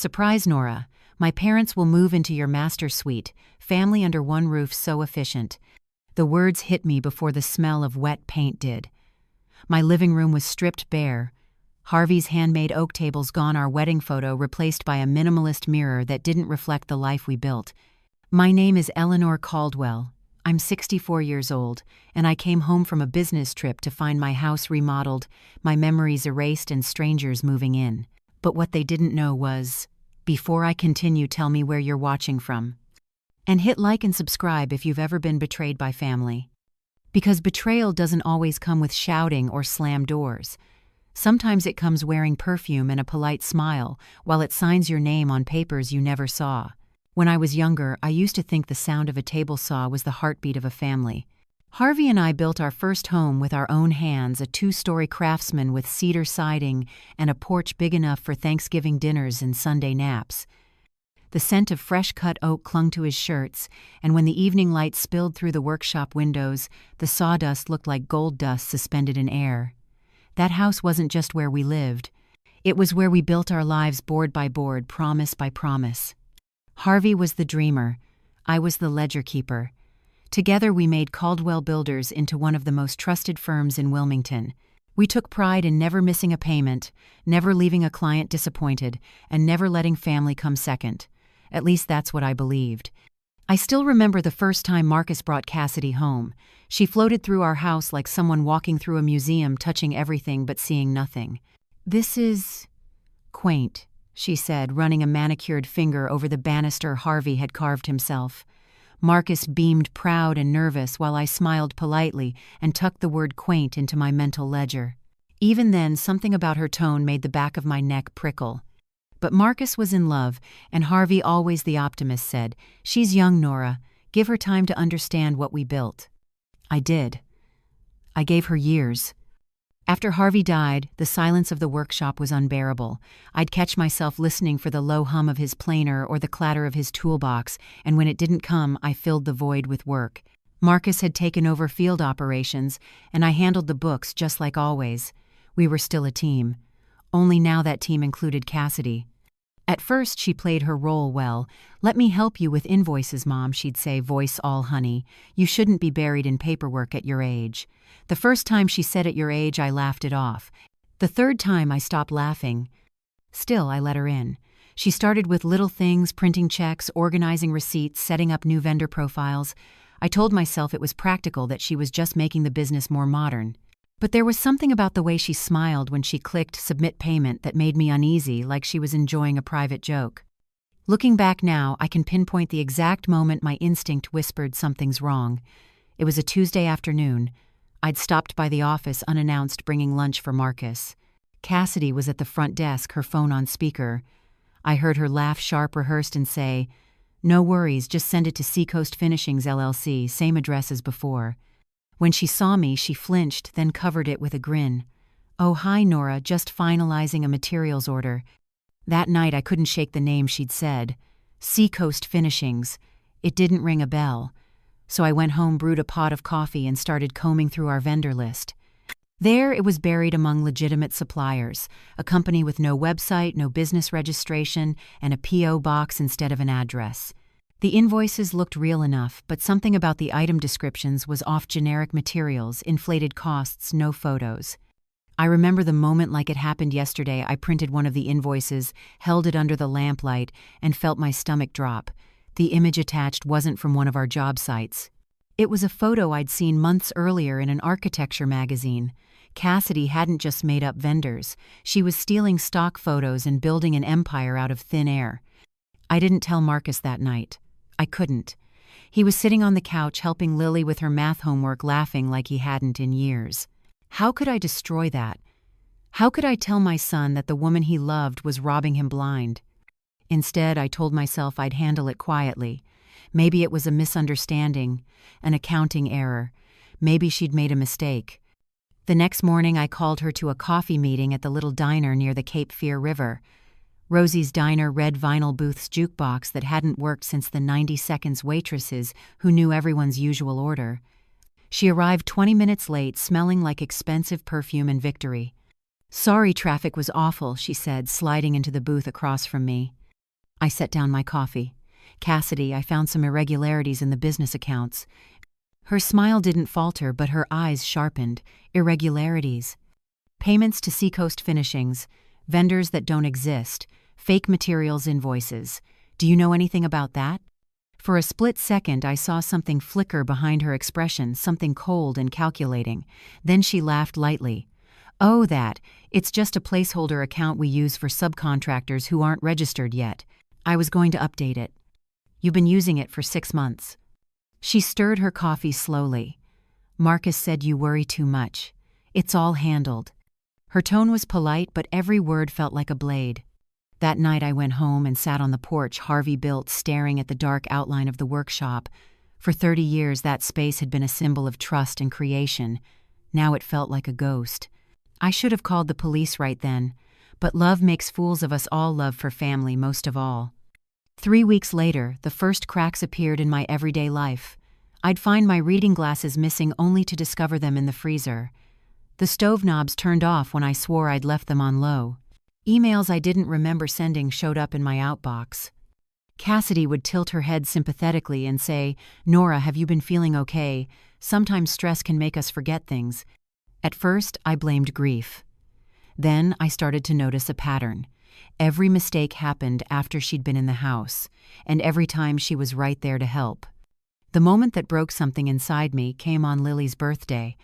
Surprise, Nora. My parents will move into your master suite, family under one roof so efficient. The words hit me before the smell of wet paint did. My living room was stripped bare. Harvey's handmade oak tables gone, our wedding photo replaced by a minimalist mirror that didn't reflect the life we built. My name is Nora Caldwell. I'm 64 years old, and I came home from a business trip to find my house remodeled, my memories erased, and strangers moving in. But what they didn't know was, before I continue, tell me where you're watching from. And hit like and subscribe if you've ever been betrayed by family. Because betrayal doesn't always come with shouting or slammed doors. Sometimes it comes wearing perfume and a polite smile while it signs your name on papers you never saw. When I was younger, I used to think the sound of a table saw was the heartbeat of a family. Harvey and I built our first home with our own hands, a 2-story craftsman with cedar siding and a porch big enough for Thanksgiving dinners and Sunday naps. The scent of fresh-cut oak clung to his shirts, and when the evening light spilled through the workshop windows, the sawdust looked like gold dust suspended in air. That house wasn't just where we lived. It was where we built our lives board by board, promise by promise. Harvey was the dreamer. I was the ledger keeper. Together we made Caldwell Builders into one of the most trusted firms in Wilmington. We took pride in never missing a payment, never leaving a client disappointed, and never letting family come second. At least that's what I believed. I still remember the first time Marcus brought Cassidy home. She floated through our house like someone walking through a museum, touching everything but seeing nothing. "This is quaint," she said, running a manicured finger over the banister Harvey had carved himself. Marcus beamed proud and nervous while I smiled politely and tucked the word quaint into my mental ledger. Even then, something about her tone made the back of my neck prickle. But Marcus was in love, and Harvey, always the optimist, said, "She's young, Nora. Give her time to understand what we built." I did. I gave her years. After Harvey died, the silence of the workshop was unbearable. I'd catch myself listening for the low hum of his planer or the clatter of his toolbox, and when it didn't come, I filled the void with work. Marcus had taken over field operations, and I handled the books just like always. We were still a team. Only now that team included Cassidy. At first, she played her role well. "Let me help you with invoices, Mom," she'd say, voice all honey. "You shouldn't be buried in paperwork at your age." The first time she said "at your age," I laughed it off. The third time, I stopped laughing. Still, I let her in. She started with little things, printing checks, organizing receipts, setting up new vendor profiles. I told myself it was practical, that she was just making the business more modern. But there was something about the way she smiled when she clicked submit payment that made me uneasy, like she was enjoying a private joke. Looking back now, I can pinpoint the exact moment my instinct whispered something's wrong. It was a Tuesday afternoon. I'd stopped by the office unannounced, bringing lunch for Marcus. Cassidy was at the front desk, her phone on speaker. I heard her laugh, sharp, rehearsed, and say, "No worries, just send it to Seacoast Finishings LLC, same address as before." When she saw me, she flinched, then covered it with a grin. "Oh, hi, Nora, just finalizing a materials order." That night I couldn't shake the name she'd said. Seacoast Finishings. It didn't ring a bell. So I went home, brewed a pot of coffee, and started combing through our vendor list. There it was, buried among legitimate suppliers, a company with no website, no business registration, and a P.O. box instead of an address. The invoices looked real enough, but something about the item descriptions was off. Generic materials, inflated costs, no photos. I remember the moment like it happened yesterday. I printed one of the invoices, held it under the lamplight, and felt my stomach drop. The image attached wasn't from one of our job sites. It was a photo I'd seen months earlier in an architecture magazine. Cassidy hadn't just made up vendors. She was stealing stock photos and building an empire out of thin air. I didn't tell Marcus that night. I couldn't. He was sitting on the couch helping Lily with her math homework, laughing like he hadn't in years. How could I destroy that? How could I tell my son that the woman he loved was robbing him blind? Instead, I told myself I'd handle it quietly. Maybe it was a misunderstanding, an accounting error. Maybe she'd made a mistake. The next morning, I called her to a coffee meeting at the little diner near the Cape Fear River. Rosie's Diner, red vinyl booth's jukebox that hadn't worked since the 90 Seconds waitresses who knew everyone's usual order. She arrived 20 minutes late, smelling like expensive perfume and victory. "Sorry, traffic was awful," she said, sliding into the booth across from me. I set down my coffee. Cassidy, I found some irregularities in the business accounts. Her smile didn't falter, but her eyes sharpened. Irregularities. Payments to Seacoast Finishings, vendors that don't exist, fake materials invoices. Do you know anything about that? For a split second, I saw something flicker behind her expression, something cold and calculating. Then she laughed lightly. Oh, that. It's just a placeholder account we use for subcontractors who aren't registered yet. I was going to update it. You've been using it for 6 months. She stirred her coffee slowly. Marcus said you worry too much. It's all handled. Her tone was polite, but every word felt like a blade. That night I went home and sat on the porch Harvey built, staring at the dark outline of the workshop. For 30 years that space had been a symbol of trust and creation. Now it felt like a ghost. I should have called the police right then, but love makes fools of us all, love for family most of all. 3 weeks later, the first cracks appeared in my everyday life. I'd find my reading glasses missing only to discover them in the freezer. The stove knobs turned off when I swore I'd left them on low. Emails I didn't remember sending showed up in my outbox. Cassidy would tilt her head sympathetically and say, "Nora, have you been feeling okay? Sometimes stress can make us forget things." At first, I blamed grief. Then I started to notice a pattern. Every mistake happened after she'd been in the house, and every time she was right there to help. The moment that broke something inside me came on Lily's birthday.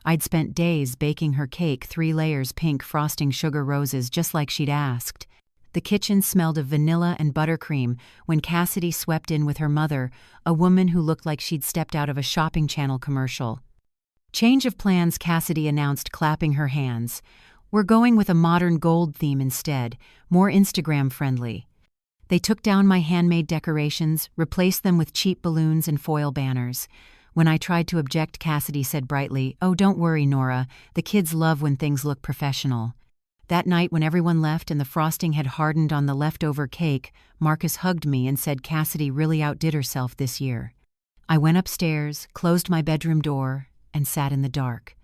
I'd spent days baking her cake, 3 layers pink frosting sugar roses, just like she'd asked. The kitchen smelled of vanilla and buttercream when Cassidy swept in with her mother, a woman who looked like she'd stepped out of a shopping channel commercial. "Change of plans," Cassidy announced, clapping her hands. "We're going with a modern gold theme instead, more Instagram-friendly." They took down my handmade decorations, replaced them with cheap balloons and foil banners. When I tried to object, Cassidy said brightly, "Oh, don't worry, Nora. The kids love when things look professional." That night, when everyone left and the frosting had hardened on the leftover cake, Marcus hugged me and said Cassidy really outdid herself this year. I went upstairs, closed my bedroom door, and sat in the dark.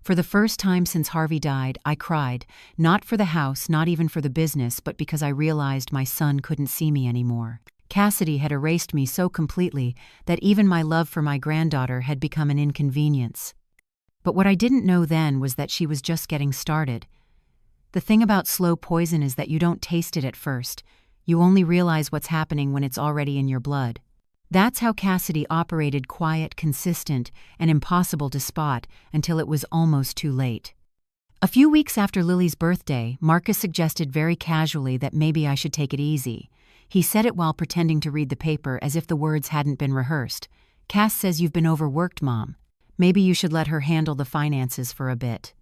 For the first time since Harvey died, I cried, not for the house, not even for the business, but because I realized my son couldn't see me anymore. Cassidy had erased me so completely that even my love for my granddaughter had become an inconvenience. But what I didn't know then was that she was just getting started. The thing about slow poison is that you don't taste it at first. You only realize what's happening when it's already in your blood. That's how Cassidy operated, quiet, consistent, and impossible to spot until it was almost too late. A few weeks after Lily's birthday, Marcus suggested very casually that maybe I should take it easy. He said it while pretending to read the paper as if the words hadn't been rehearsed. "Cass says you've been overworked, Mom. Maybe you should let her handle the finances for a bit."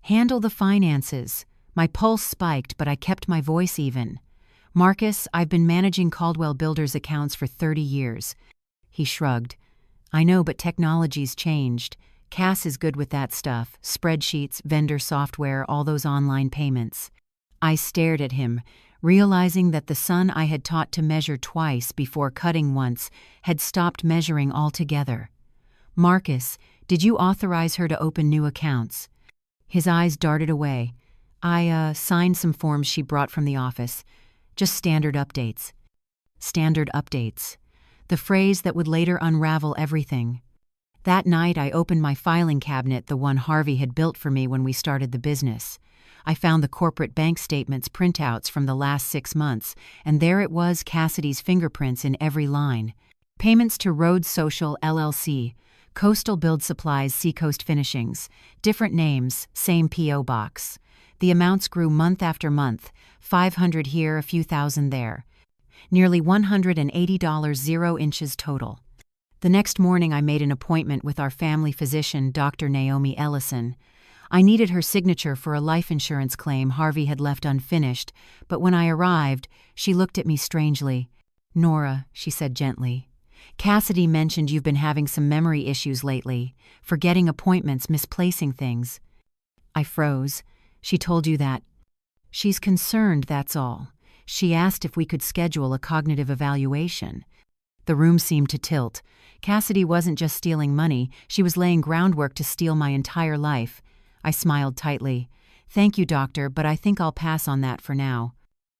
Handle the finances. My pulse spiked, but I kept my voice even. "Marcus, I've been managing Caldwell Builders accounts for 30 years. He shrugged. "I know, but technology's changed. Cass is good with that stuff, spreadsheets, vendor software, all those online payments." I stared at him, realizing that the son I had taught to measure twice before cutting once had stopped measuring altogether. "Marcus, did you authorize her to open new accounts?" His eyes darted away. "I signed some forms she brought from the office. Just standard updates." Standard updates. The phrase that would later unravel everything. That night I opened my filing cabinet, the one Harvey had built for me when we started the business. I found the corporate bank statements printouts from the last 6 months, and there it was, Cassidy's fingerprints in every line. Payments to Road Social LLC, Coastal Build Supplies, Seacoast Finishings, different names, same P.O. box. The amounts grew month after month, 500 here, a few thousand there. Nearly $180, 0 inches total. The next morning I made an appointment with our family physician, Dr. Naomi Ellison. I needed her signature for a life insurance claim Harvey had left unfinished, but when I arrived, she looked at me strangely. "Nora," she said gently, "Cassidy mentioned you've been having some memory issues lately, forgetting appointments, misplacing things." I froze. "She told you that?" "She's concerned, that's all. She asked if we could schedule a cognitive evaluation." The room seemed to tilt. Cassidy wasn't just stealing money, she was laying groundwork to steal my entire life. I smiled tightly. "Thank you, doctor, but I think I'll pass on that for now."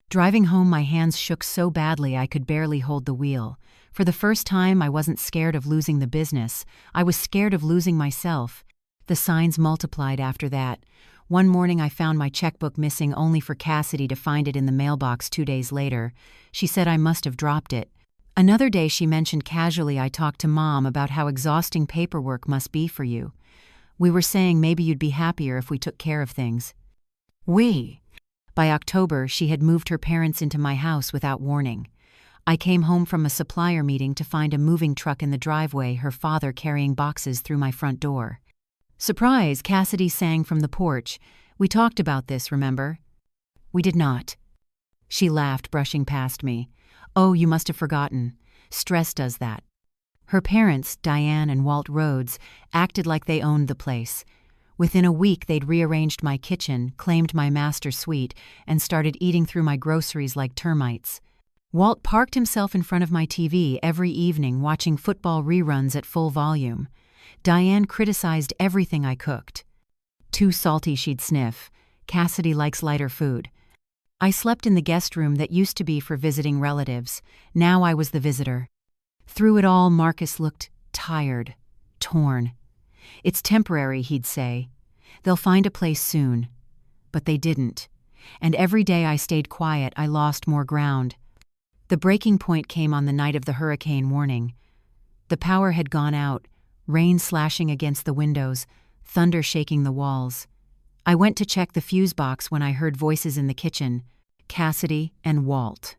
Driving home, my hands shook so badly I could barely hold the wheel. For the first time, I wasn't scared of losing the business. I was scared of losing myself. The signs multiplied after that. One morning I found my checkbook missing, only for Cassidy to find it in the mailbox 2 days later. She said I must have dropped it. Another day she mentioned casually I talked to Mom about how exhausting paperwork must be for you. We were saying maybe you'd be happier if we took care of things. By October, she had moved her parents into my house without warning. I came home from a supplier meeting to find a moving truck in the driveway, her father carrying boxes through my front door. "Surprise," Cassidy sang from the porch. "We talked about this, remember?" "We did not." She laughed, brushing past me. "Oh, you must have forgotten. Stress does that." Her parents, Diane and Walt Rhodes, acted like they owned the place. Within a week, they'd rearranged my kitchen, claimed my master suite, and started eating through my groceries like termites. Walt parked himself in front of my TV every evening, watching football reruns at full volume. Diane criticized everything I cooked. Too salty, she'd sniff. Cassidy likes lighter food. I slept in the guest room that used to be for visiting relatives. Now I was the visitor. Through it all, Marcus looked tired, torn. "It's temporary," he'd say. "They'll find a place soon." But they didn't. And every day I stayed quiet, I lost more ground. The breaking point came on the night of the hurricane warning. The power had gone out, rain slashing against the windows, thunder shaking the walls. I went to check the fuse box when I heard voices in the kitchen, Cassidy and Walt.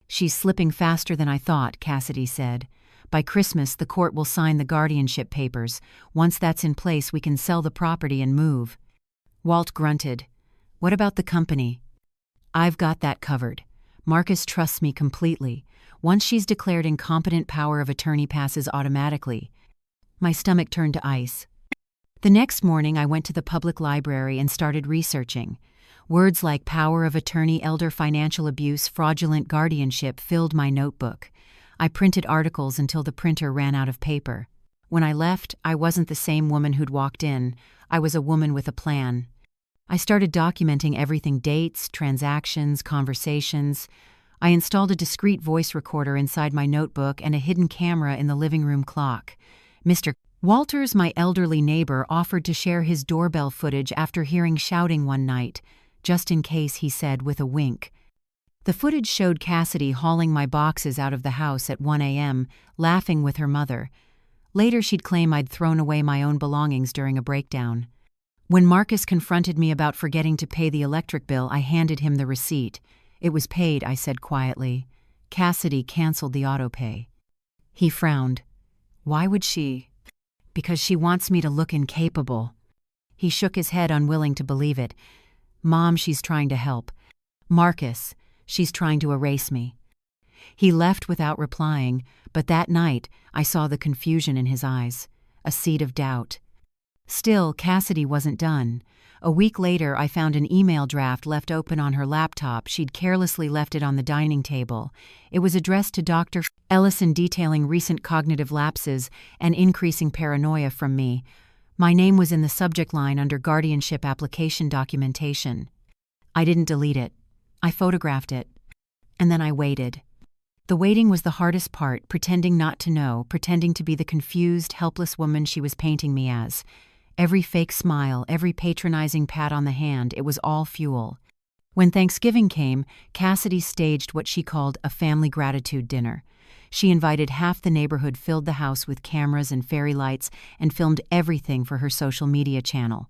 "She's slipping faster than I thought," Cassidy said. "By Christmas, the court will sign the guardianship papers. Once that's in place, we can sell the property and move." Walt grunted. "What about the company?" "I've got that covered. Marcus trusts me completely. Once she's declared incompetent, power of attorney passes automatically." My stomach turned to ice. The next morning, I went to the public library and started researching. Words like power of attorney, elder financial abuse, fraudulent guardianship filled my notebook. I printed articles until the printer ran out of paper. When I left, I wasn't the same woman who'd walked in. I was a woman with a plan. I started documenting everything: dates, transactions, conversations. I installed a discreet voice recorder inside my notebook and a hidden camera in the living room clock. Mr. Walters, my elderly neighbor, offered to share his doorbell footage after hearing shouting one night. "Just in case," he said with a wink. The footage showed Cassidy hauling my boxes out of the house at 1 a.m., laughing with her mother. Later, she'd claim I'd thrown away my own belongings during a breakdown. When Marcus confronted me about forgetting to pay the electric bill, I handed him the receipt. "It was paid," I said quietly. "Cassidy canceled the autopay." He frowned. "Why would she?" "Because she wants me to look incapable." He shook his head, unwilling to believe it. "Mom, she's trying to help." "Marcus, she's trying to erase me." He left without replying, but that night I saw the confusion in his eyes, a seed of doubt. Still, Cassidy wasn't done. A week later, I found an email draft left open on her laptop. She'd carelessly left it on the dining table. It was addressed to Dr. Ellison, detailing recent cognitive lapses and increasing paranoia from me. My name was in the subject line under guardianship application documentation. I didn't delete it. I photographed it. And then I waited. The waiting was the hardest part, pretending not to know, pretending to be the confused, helpless woman she was painting me as. Every fake smile, every patronizing pat on the hand, it was all fuel. When Thanksgiving came, Cassidy staged what she called a family gratitude dinner. She invited half the neighborhood, filled the house with cameras and fairy lights, and filmed everything for her social media channel.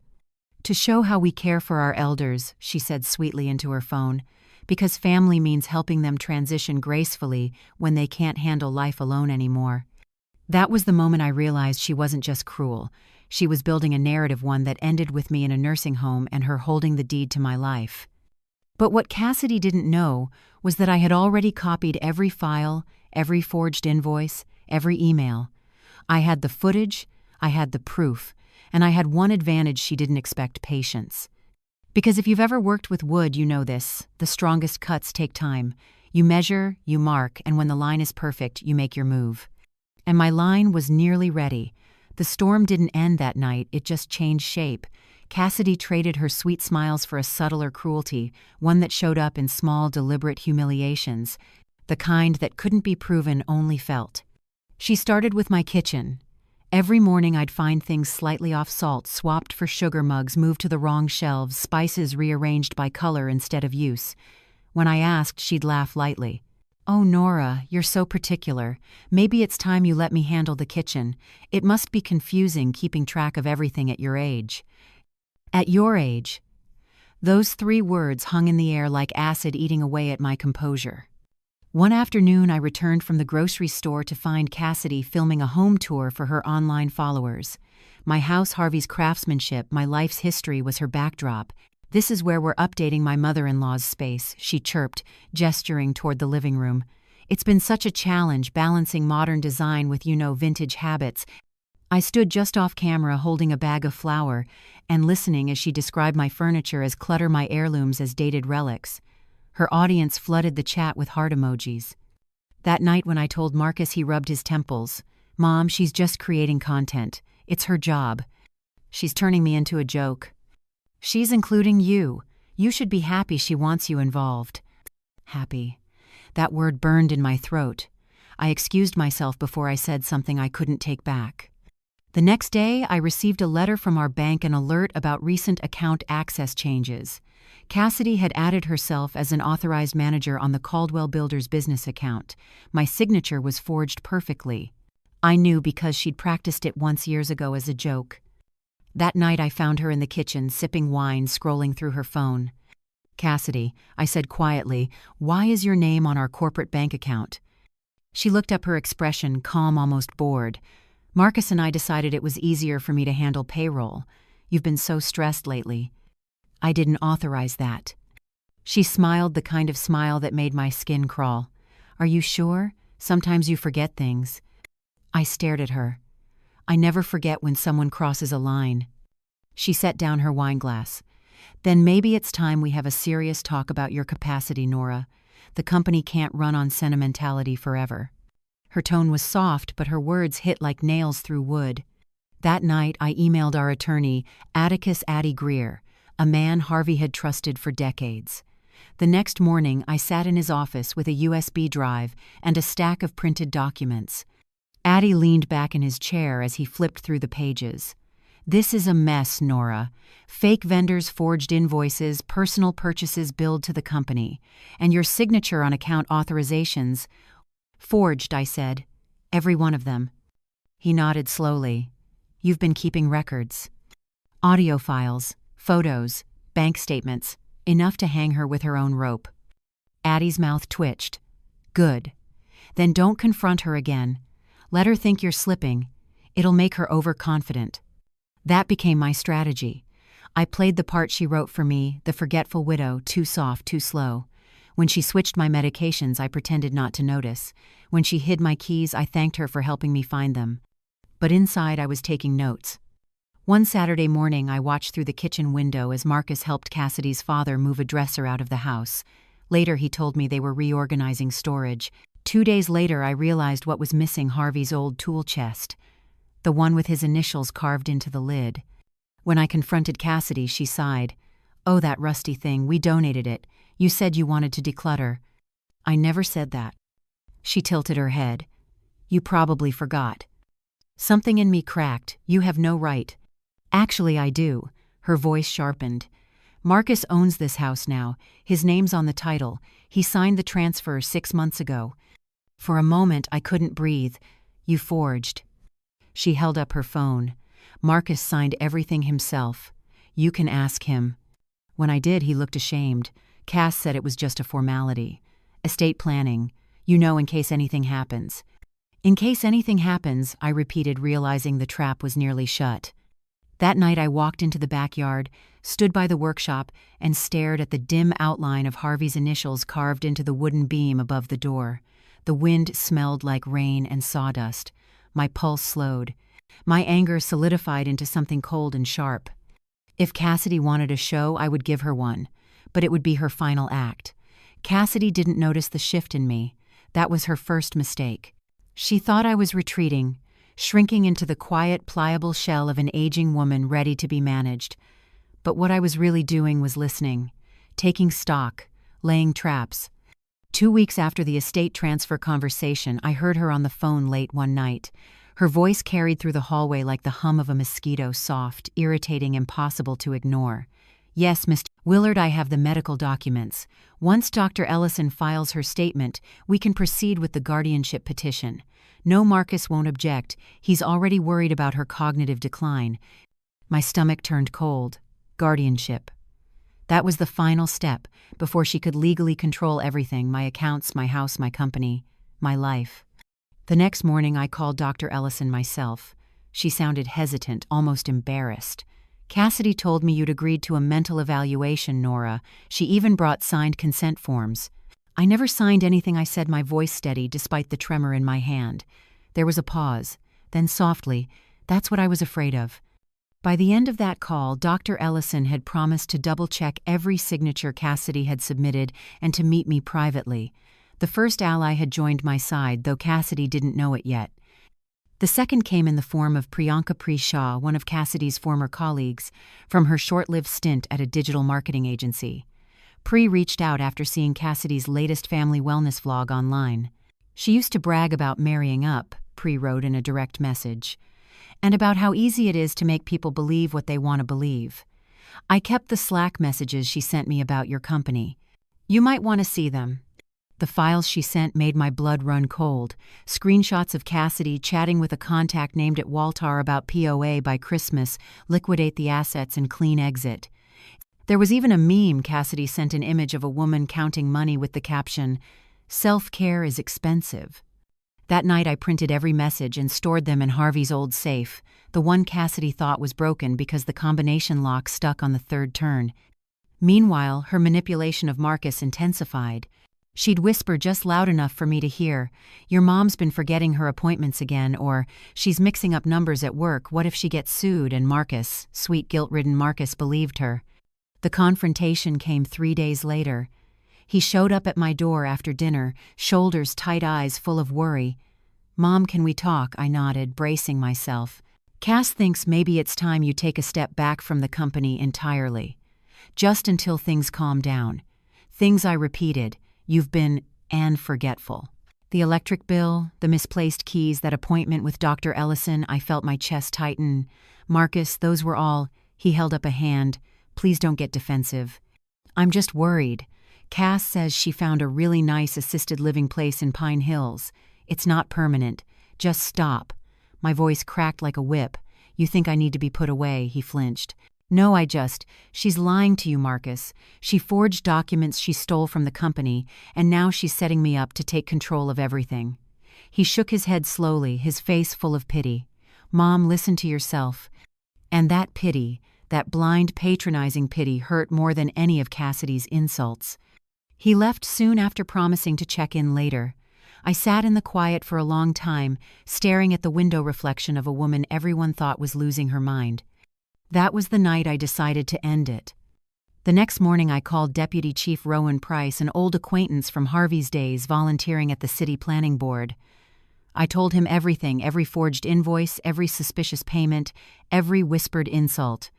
"To show how we care for our elders," she said sweetly into her phone, "because family means helping them transition gracefully when they can't handle life alone anymore." That was the moment I realized she wasn't just cruel. She was building a narrative, one that ended with me in a nursing home and her holding the deed to my life. But what Cassidy didn't know was that I had already copied every file, every forged invoice, every email. I had the footage, I had the proof, and I had one advantage she didn't expect: patience. Because if you've ever worked with wood, you know this. The strongest cuts take time. You measure, you mark, and when the line is perfect, you make your move. And my line was nearly ready. The storm didn't end that night, it just changed shape. Cassidy traded her sweet smiles for a subtler cruelty, one that showed up in small, deliberate humiliations, the kind that couldn't be proven, only felt. She started with my kitchen. Every morning I'd find things slightly off salt, swapped for sugar mugs, moved to the wrong shelves, spices rearranged by color instead of use. When I asked, she'd laugh lightly. "Oh, Nora, you're so particular. Maybe it's time you let me handle the kitchen. It must be confusing keeping track of everything at your age." At your age. Those 3 words hung in the air like acid, eating away at my composure. One afternoon, I returned from the grocery store to find Cassidy filming a home tour for her online followers. My house, Harvey's craftsmanship, my life's history was her backdrop. "This is where we're updating my mother-in-law's space," she chirped, gesturing toward the living room. "It's been such a challenge balancing modern design with, vintage habits." I stood just off camera holding a bag of flour and listening as she described my furniture as clutter, my heirlooms as dated relics. Her audience flooded the chat with heart emojis. That night when I told Marcus, he rubbed his temples. "Mom, she's just creating content. It's her job. She's turning me into a joke." "She's including you. You should be happy she wants you involved." Happy. That word burned in my throat. I excused myself before I said something I couldn't take back. The next day, I received a letter from our bank, an alert about recent account access changes. Cassidy had added herself as an authorized manager on the Caldwell Builders business account. My signature was forged perfectly. I knew because she'd practiced it once years ago as a joke. That night I found her in the kitchen, sipping wine, scrolling through her phone. "Cassidy," I said quietly, "why is your name on our corporate bank account?" She looked up, her expression calm, almost bored. "Marcus and I decided it was easier for me to handle payroll. You've been so stressed lately." "I didn't authorize that." She smiled, the kind of smile that made my skin crawl. "Are you sure? Sometimes you forget things." I stared at her. I never forget when someone crosses a line. She set down her wineglass. "Then maybe it's time we have a serious talk about your capacity, Nora. The company can't run on sentimentality forever." Her tone was soft, but her words hit like nails through wood. That night, I emailed our attorney, Atticus "Addy" Greer, a man Harvey had trusted for decades. The next morning, I sat in his office with a USB drive and a stack of printed documents. Addy leaned back in his chair as he flipped through the pages. "This is a mess, Nora. Fake vendors, forged invoices, personal purchases billed to the company, and your signature on account authorizations." "Forged," I said. "Every one of them." He nodded slowly. "You've been keeping records. Audio files, photos, bank statements, enough to hang her with her own rope." Addie's mouth twitched. "Good. Then don't confront her again. Let her think you're slipping. It'll make her overconfident." That became my strategy. I played the part she wrote for me, the forgetful widow, too soft, too slow. When she switched my medications, I pretended not to notice. When she hid my keys, I thanked her for helping me find them. But inside, I was taking notes. One Saturday morning, I watched through the kitchen window as Marcus helped Cassidy's father move a dresser out of the house. Later, he told me they were reorganizing storage. 2 days later, I realized what was missing: Harvey's old tool chest, the one with his initials carved into the lid. When I confronted Cassidy, she sighed. "Oh, that rusty thing, we donated it. You said you wanted to declutter." "I never said that." She tilted her head. "You probably forgot." Something in me cracked. "You have no right." "Actually, I do." Her voice sharpened. "Marcus owns this house now. His name's on the title. He signed the transfer 6 months ago." For a moment, I couldn't breathe. "You forged." She held up her phone. "Marcus signed everything himself. You can ask him." When I did, he looked ashamed. "Cass said it was just a formality. Estate planning. In case anything happens." "In case anything happens," I repeated, realizing the trap was nearly shut. That night I walked into the backyard, stood by the workshop, and stared at the dim outline of Harvey's initials carved into the wooden beam above the door. The wind smelled like rain and sawdust. My pulse slowed. My anger solidified into something cold and sharp. If Cassidy wanted a show, I would give her one, but it would be her final act. Cassidy didn't notice the shift in me. That was her first mistake. She thought I was retreating, shrinking into the quiet, pliable shell of an aging woman ready to be managed. But what I was really doing was listening, taking stock, laying traps. 2 weeks after the estate transfer conversation, I heard her on the phone late one night. Her voice carried through the hallway like the hum of a mosquito, soft, irritating, impossible to ignore. "Yes, Mr. Willard, I have the medical documents. Once Dr. Ellison files her statement, we can proceed with the guardianship petition. No, Marcus won't object. He's already worried about her cognitive decline." My stomach turned cold. Guardianship. That was the final step before she could legally control everything: my accounts, my house, my company, my life. The next morning, I called Dr. Ellison myself. She sounded hesitant, almost embarrassed. "Cassidy told me you'd agreed to a mental evaluation, Nora. She even brought signed consent forms." "I never signed anything," I said, my voice steady despite the tremor in my hand. There was a pause. Then softly, "That's what I was afraid of." By the end of that call, Dr. Ellison had promised to double-check every signature Cassidy had submitted and to meet me privately. The first ally had joined my side, though Cassidy didn't know it yet. The second came in the form of Priyanka Shah, one of Cassidy's former colleagues, from her short-lived stint at a digital marketing agency. Pri reached out after seeing Cassidy's latest family wellness vlog online. "She used to brag about marrying up," Pri wrote in a direct message, "and about how easy it is to make people believe what they want to believe. I kept the Slack messages she sent me about your company. You might want to see them." The files she sent made my blood run cold. Screenshots of Cassidy chatting with a contact named at Waltar about POA by Christmas, liquidate the assets and clean exit. There was even a meme Cassidy sent, an image of a woman counting money with the caption, "Self-care is expensive." That night I printed every message and stored them in Harvey's old safe, the one Cassidy thought was broken because the combination lock stuck on the third turn. Meanwhile, her manipulation of Marcus intensified. She'd whisper just loud enough for me to hear, "Your mom's been forgetting her appointments again," or "She's mixing up numbers at work, what if she gets sued?" And Marcus, sweet guilt-ridden Marcus, believed her. The confrontation came 3 days later. He showed up at my door after dinner, shoulders tight, eyes full of worry. "Mom, can we talk?" I nodded, bracing myself. "Cass thinks maybe it's time you take a step back from the company entirely. Just until things calm down." Things I repeated. "You've been forgetful." The electric bill, the misplaced keys, that appointment with Dr. Ellison, I felt my chest tighten. "Marcus, those were all—" He held up a hand. "Please don't get defensive. I'm just worried. Cass says she found a really nice assisted living place in Pine Hills. It's not permanent. Just stop." My voice cracked like a whip. "You think I need to be put away?" He flinched. "No, she's lying to you, Marcus. She forged documents she stole from the company, and now she's setting me up to take control of everything." He shook his head slowly, his face full of pity. "Mom, listen to yourself." And that pity, that blind, patronizing pity, hurt more than any of Cassidy's insults. He left soon after, promising to check in later. I sat in the quiet for a long time, staring at the window reflection of a woman everyone thought was losing her mind. That was the night I decided to end it. The next morning I called Deputy Chief Rowan Price, an old acquaintance from Harvey's days volunteering at the City Planning Board. I told him everything, every forged invoice, every suspicious payment, every whispered insult.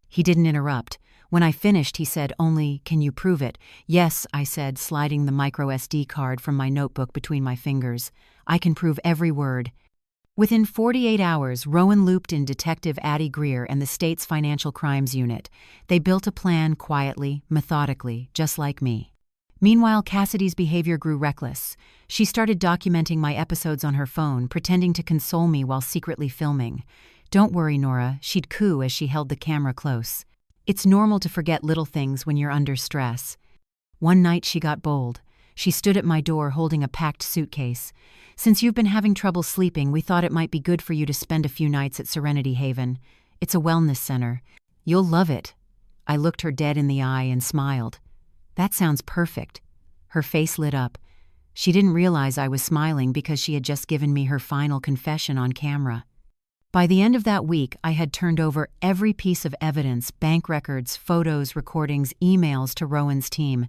He didn't interrupt. When I finished, he said, "Only, can you prove it?" "Yes," I said, sliding the micro SD card from my notebook between my fingers. "I can prove every word." Within 48 hours, Rowan looped in Detective Addie Greer and the state's Financial Crimes Unit. They built a plan quietly, methodically, just like me. Meanwhile, Cassidy's behavior grew reckless. She started documenting my episodes on her phone, pretending to console me while secretly filming. "Don't worry, Nora," she'd coo as she held the camera close. "It's normal to forget little things when you're under stress." One night she got bold. She stood at my door holding a packed suitcase. "Since you've been having trouble sleeping, we thought it might be good for you to spend a few nights at Serenity Haven. It's a wellness center. You'll love it." I looked her dead in the eye and smiled. "That sounds perfect." Her face lit up. She didn't realize I was smiling because she had just given me her final confession on camera. By the end of that week, I had turned over every piece of evidence, bank records, photos, recordings, emails, to Rowan's team.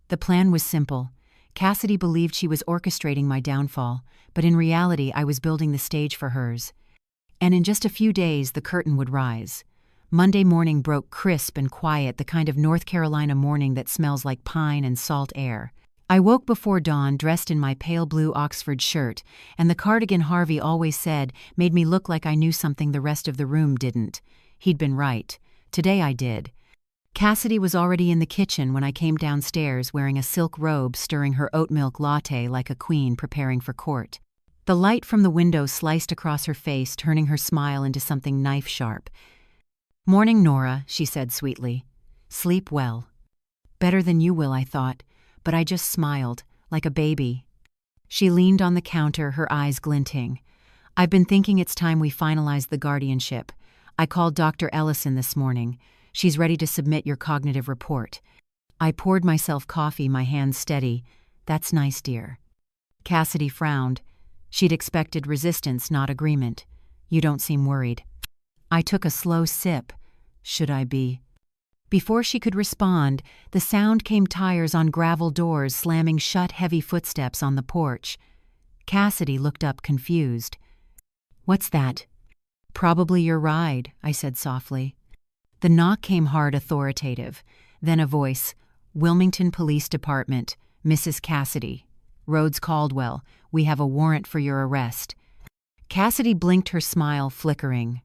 The plan was simple. Cassidy believed she was orchestrating my downfall, but in reality I was building the stage for hers. And in just a few days the curtain would rise. Monday morning broke crisp and quiet, the kind of North Carolina morning that smells like pine and salt air. I woke before dawn dressed in my pale blue Oxford shirt, and the cardigan Harvey always said made me look like I knew something the rest of the room didn't. He'd been right. Today I did. Cassidy was already in the kitchen when I came downstairs wearing a silk robe, stirring her oat milk latte like a queen preparing for court. The light from the window sliced across her face, turning her smile into something knife-sharp. "Morning, Nora," she said sweetly. "Sleep well." "Better than you will," I thought, but I just smiled, like a baby. She leaned on the counter, her eyes glinting. "I've been thinking it's time we finalize the guardianship. I called Dr. Ellison this morning. She's ready to submit your cognitive report." I poured myself coffee, my hands steady. "That's nice, dear." Cassidy frowned. She'd expected resistance, not agreement. "You don't seem worried." I took a slow sip. Should I be? Before she could respond, the sound came, tires on gravel doors slamming shut, heavy footsteps on the porch. Cassidy looked up confused. "What's that?" "Probably your ride," I said softly. The knock came hard, authoritative. Then a voice. "Wilmington Police Department, Mrs. Cassidy. Rhodes Caldwell, we have a warrant for your arrest." Cassidy blinked, her smile flickering.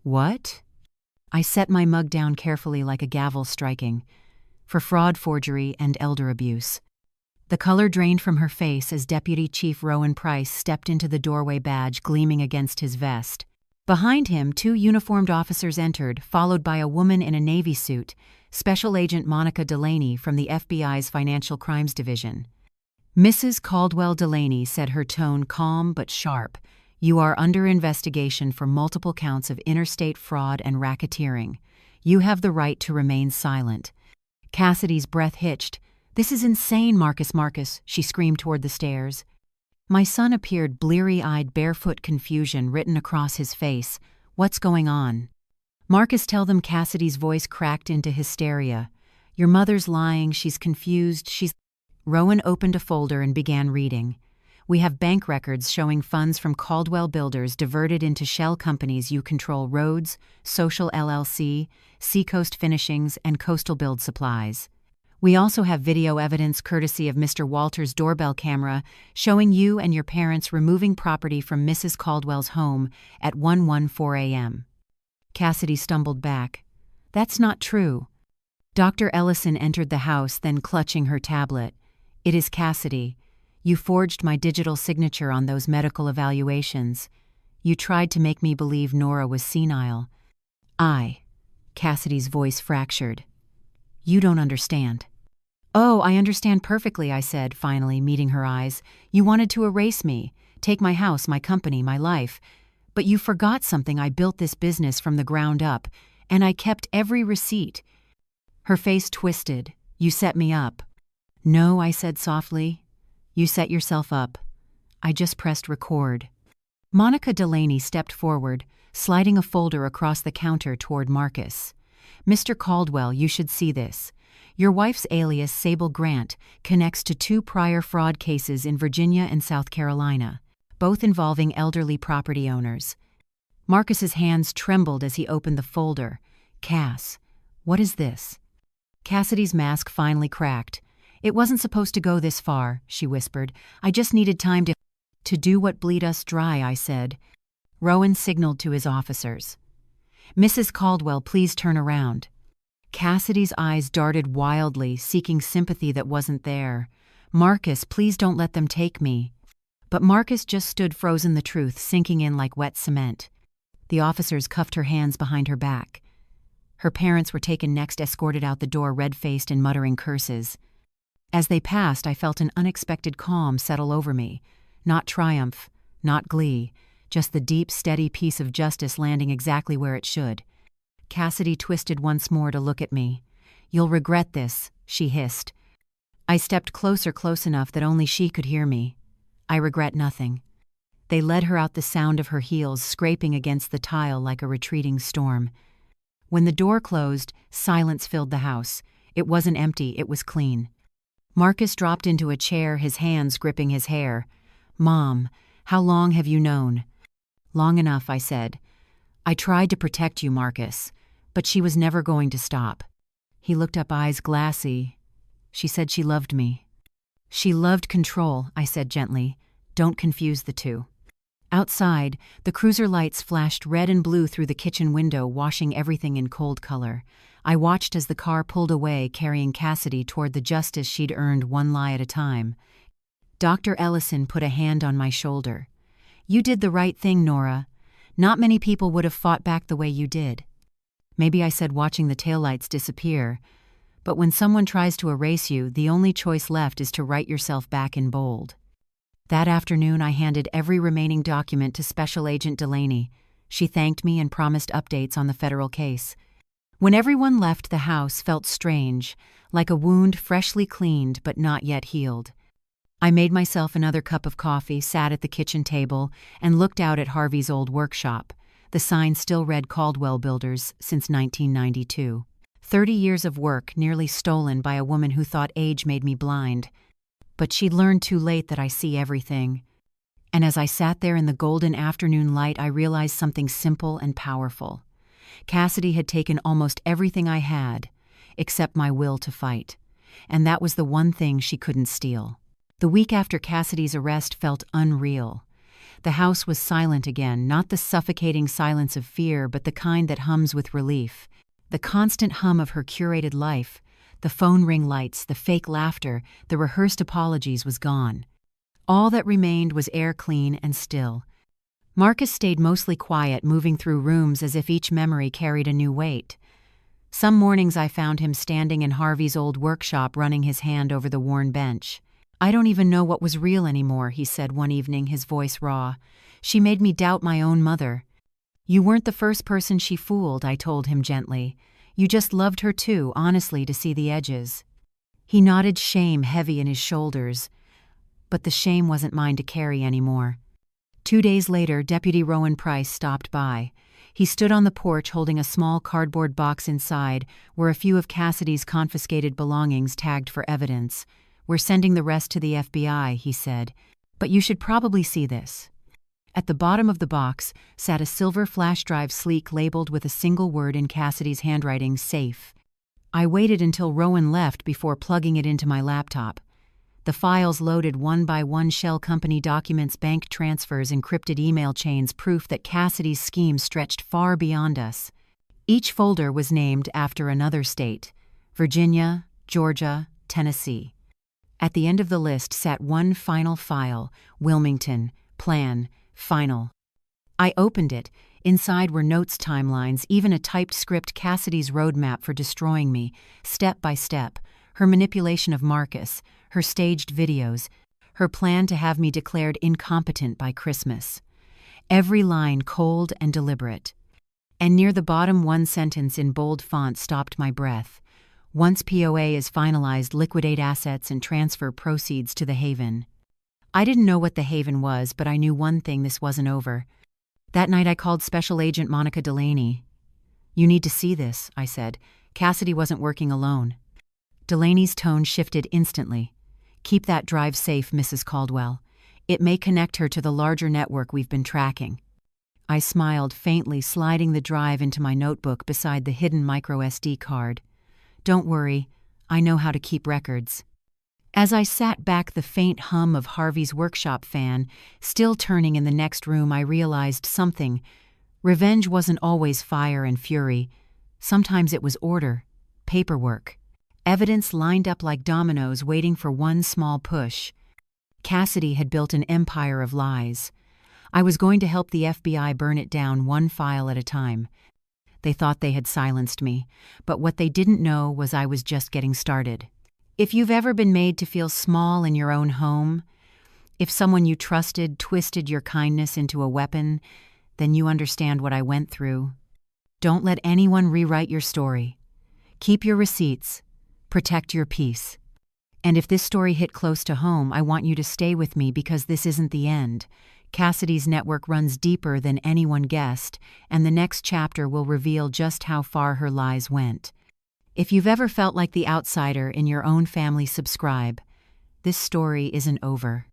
"What?" I set my mug down carefully, like a gavel striking. "For fraud, forgery, and elder abuse." The color drained from her face as Deputy Chief Rowan Price stepped into the doorway, badge gleaming against his vest. Behind him, 2 uniformed officers entered, followed by a woman in a Navy suit, Special Agent Monica Delaney from the FBI's Financial Crimes Division. "Mrs. Caldwell Delaney," said her tone calm but sharp, "you are under investigation for multiple counts of interstate fraud and racketeering. You have the right to remain silent." Cassidy's breath hitched. "This is insane, Marcus," she screamed toward the stairs. My son appeared, bleary-eyed, barefoot, confusion written across his face. "What's going on?" "Marcus, tell them." Cassidy's voice cracked into hysteria. "Your mother's lying, she's confused, she's—" Rowan opened a folder and began reading. "We have bank records showing funds from Caldwell Builders diverted into shell companies you control: Rhodes, Social LLC, Seacoast Finishings, and Coastal Build Supplies. We also have video evidence courtesy of Mr. Walter's doorbell camera showing you and your parents removing property from Mrs. Caldwell's home at 1:14 a.m. Cassidy stumbled back. "That's not true." Dr. Ellison entered the house, then clutching her tablet. "It is, Cassidy. You forged my digital signature on those medical evaluations. You tried to make me believe Nora was senile." Cassidy's voice fractured. "You don't understand." "Oh, I understand perfectly," I said, finally meeting her eyes. "You wanted to erase me, take my house, my company, my life. But you forgot something. I built this business from the ground up, and I kept every receipt." Her face twisted. "You set me up." "No," I said softly. "You set yourself up. I just pressed record." Monica Delaney stepped forward, sliding a folder across the counter toward Marcus. "Mr. Caldwell, you should see this. Your wife's alias, Sable Grant, connects to 2 prior fraud cases in Virginia and South Carolina, both involving elderly property owners." Marcus's hands trembled as he opened the folder. "Cass, what is this?" Cassidy's mask finally cracked. "It wasn't supposed to go this far," she whispered. "I just needed time to do what bleed us dry," I said. Rowan signaled to his officers. "Mrs. Caldwell, please turn around." Cassidy's eyes darted wildly, seeking sympathy that wasn't there. "Marcus, please don't let them take me." But Marcus just stood frozen, the truth sinking in like wet cement. The officers cuffed her hands behind her back. Her parents were taken next, escorted out the door, red-faced and muttering curses. As they passed, I felt an unexpected calm settle over me. Not triumph, not glee, just the deep, steady peace of justice landing exactly where it should. Cassidy twisted once more to look at me. "You'll regret this," she hissed. I stepped closer, close enough that only she could hear me. "I regret nothing." They led her out, the sound of her heels scraping against the tile like a retreating storm. When the door closed, silence filled the house. It wasn't empty, it was clean. Marcus dropped into a chair, his hands gripping his hair. "Mom, how long have you known?" "Long enough," I said. "I tried to protect you, Marcus. But she was never going to stop. He looked up, eyes glassy. She said she loved me. She loved control, I said gently. Don't confuse the two. Outside, the cruiser lights flashed red and blue through the kitchen window, washing everything in cold color. I watched as the car pulled away, carrying Cassidy toward the justice she'd earned one lie at a time. Dr. Ellison put a hand on my shoulder. You did the right thing, Nora. Not many people would have fought back the way you did. Maybe I said, watching the taillights disappear. But when someone tries to erase you, the only choice left is to write yourself back in bold. That afternoon, I handed every remaining document to Special Agent Delaney. She thanked me and promised updates on the federal case. When everyone left, the house felt strange, like a wound freshly cleaned but not yet healed. I made myself another cup of coffee, sat at the kitchen table, and looked out at Harvey's old workshop. The sign still read Caldwell Builders since 1992. 30 years of work nearly stolen by a woman who thought age made me blind. But she'd learned too late that I see everything. And as I sat there in the golden afternoon light, I realized something simple and powerful. Cassidy had taken almost everything I had, except my will to fight. And that was the one thing she couldn't steal. The week after Cassidy's arrest felt unreal. The house was silent again, not the suffocating silence of fear, but the kind that hums with relief. The constant hum of her curated life, the phone ring lights, the fake laughter, the rehearsed apologies was gone. All that remained was air clean and still. Marcus stayed mostly quiet, moving through rooms as if each memory carried a new weight. Some mornings I found him standing in Harvey's old workshop, running his hand over the worn bench. I don't even know what was real anymore, he said one evening, his voice raw. She made me doubt my own mother. You weren't the first person she fooled, I told him gently. You just loved her too, honestly, to see the edges. He nodded, shame heavy in his shoulders. But the shame wasn't mine to carry anymore. 2 days later, Deputy Rowan Price stopped by. He stood on the porch holding a small cardboard box. Inside were a few of Cassidy's confiscated belongings tagged for evidence. We're sending the rest to the FBI, he said. But you should probably see this. At the bottom of the box sat a silver flash drive, sleek, labeled with a single word in Cassidy's handwriting, safe. I waited until Rowan left before plugging it into my laptop. The files loaded one by one: shell company documents, bank transfers, encrypted email chains, proof that Cassidy's scheme stretched far beyond us. Each folder was named after another state: Virginia, Georgia, Tennessee. At the end of the list sat one final file: Wilmington, plan, final. I opened it. Inside were notes, timelines, even a typed script: Cassidy's roadmap for destroying me, step by step, her manipulation of Marcus, her staged videos, her plan to have me declared incompetent by Christmas. Every line cold and deliberate. And near the bottom, one sentence in bold font stopped my breath. Once POA is finalized, liquidate assets and transfer proceeds to the Haven. I didn't know what the Haven was, but I knew one thing: this wasn't over. That night I called Special Agent Monica Delaney. You need to see this, I said. Cassidy wasn't working alone. Delaney's tone shifted instantly. Keep that drive safe, Mrs. Caldwell. It may connect her to the larger network we've been tracking. I smiled faintly, sliding the drive into my notebook beside the hidden micro SD card. Don't worry, I know how to keep records. As I sat back, the faint hum of Harvey's workshop fan still turning in the next room, I realized something. Revenge wasn't always fire and fury. Sometimes it was order, paperwork. Evidence lined up like dominoes, waiting for one small push. Cassidy had built an empire of lies. I was going to help the FBI burn it down, one file at a time. They thought they had silenced me, but what they didn't know was I was just getting started. If you've ever been made to feel small in your own home, if someone you trusted twisted your kindness into a weapon, then you understand what I went through. Don't let anyone rewrite your story. Keep your receipts. Protect your peace. And if this story hit close to home, I want you to stay with me, because this isn't the end. Cassidy's network runs deeper than anyone guessed, and the next chapter will reveal just how far her lies went. If you've ever felt like the outsider in your own family, subscribe. This story isn't over.